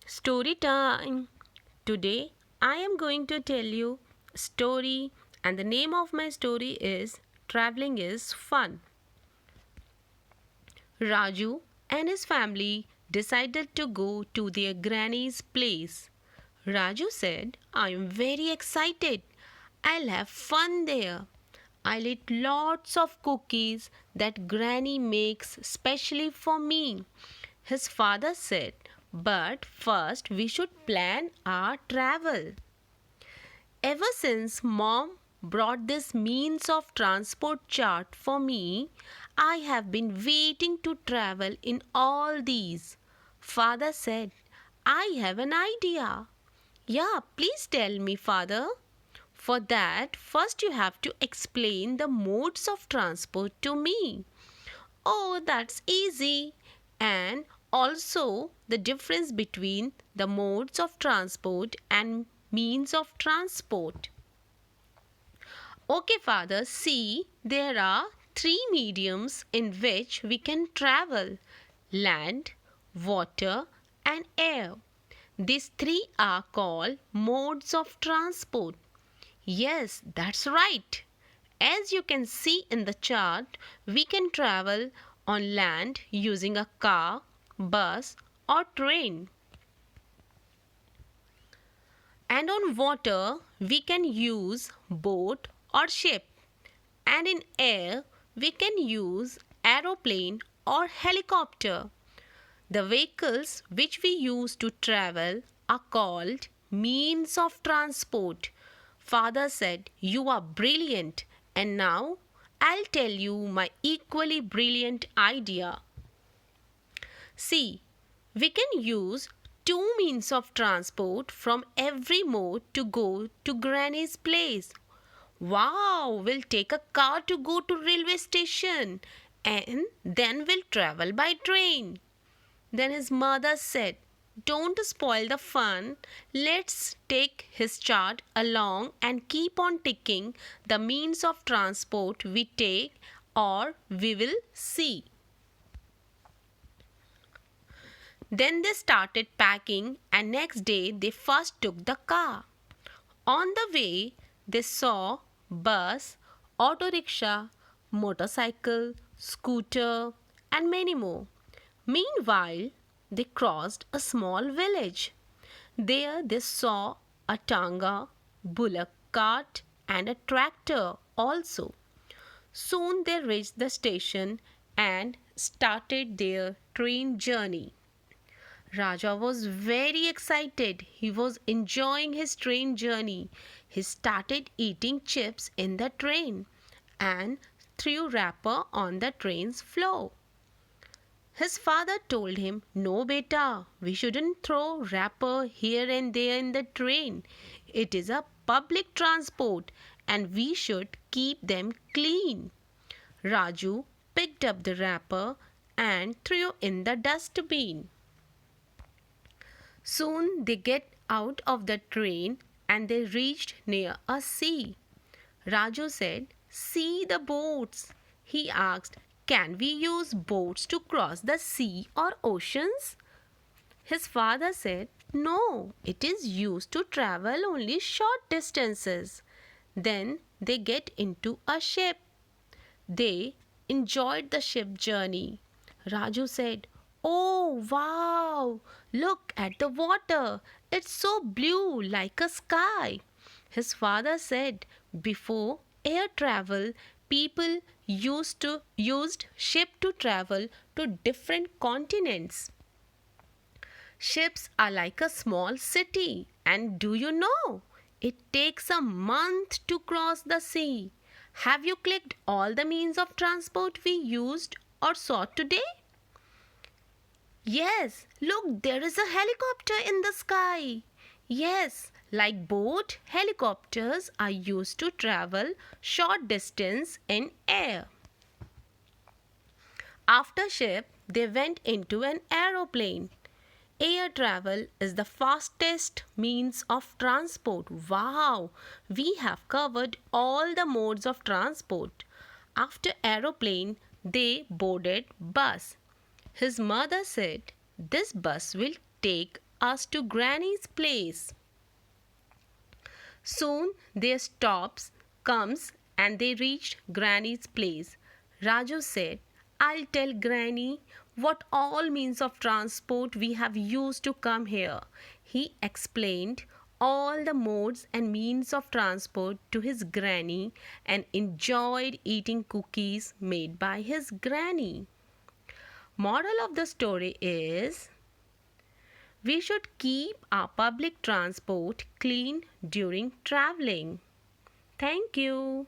Story time. Today I am going to tell you a story, and the name of my story is Traveling is Fun. Raju and his family decided to go to their granny's place. Raju said, I am very excited. I'll have fun there. I'll eat lots of cookies that Granny makes specially for me. His father said, but first we should plan our travel. Ever since mom brought this means of transport chart for me, I have been waiting to travel in all these. Father said, I have an idea. Yeah, please tell me, father. For that, first you have to explain the modes of transport to me. Oh, that's easy. And also the difference between the modes of transport and means of transport. Okay, father, see, there are three mediums in which we can travel: land, water, and air. These three are called modes of transport. Yes, that's right. As you can see in the chart, we can travel on land using a car, bus, or train. And on water, we can use boat or ship. And in air, we can use aeroplane or helicopter. The vehicles which we use to travel are called means of transport. Father said, you are brilliant, and now I'll tell you my equally brilliant idea. See, we can use two means of transport from every mode to go to Granny's place. Wow, we'll take a car to go to railway station and then we'll travel by train. Then his mother said, don't spoil the fun. Let's take his chart along and keep on ticking the means of transport we take, or we will see. Then they started packing, and next day they first took the car. On the way, they saw bus, auto rickshaw, motorcycle, scooter, and many more. Meanwhile, they crossed a small village. There they saw a tanga, bullock cart, and a tractor also. Soon they reached the station and started their train journey. Raja was very excited. He was enjoying his train journey. He started eating chips in the train and threw wrapper on the train's floor. His father told him, no, beta, we shouldn't throw wrapper here and there in the train. It is a public transport and we should keep them clean. Raju picked up the wrapper and threw in the dustbin. Soon they get out of the train and they reached near a sea. Raju said, see the boats. He asked, can we use boats to cross the sea or oceans? His father said, no, it is used to travel only short distances. Then they get into a ship. They enjoyed the ship journey. Raju said, oh wow, look at the water. It's so blue like a sky. His father said, before air travel, people used ship to travel to different continents. Ships are like a small city, and do you know? It takes a month to cross the sea. Have you clicked all the means of transport we used or saw today? Yes, look, there is a helicopter in the sky. Yes, like boat, helicopters are used to travel short distance in air. After ship, they went into an aeroplane. Air travel is the fastest means of transport. Wow, we have covered all the modes of transport. After aeroplane, they boarded bus. His mother said, this bus will take us to Granny's place. Soon their stops comes and they reached Granny's place. Raju said, I'll tell Granny what all means of transport we have used to come here. He explained all the modes and means of transport to his granny and enjoyed eating cookies made by his granny. Moral of the story is we should keep our public transport clean during traveling. Thank you.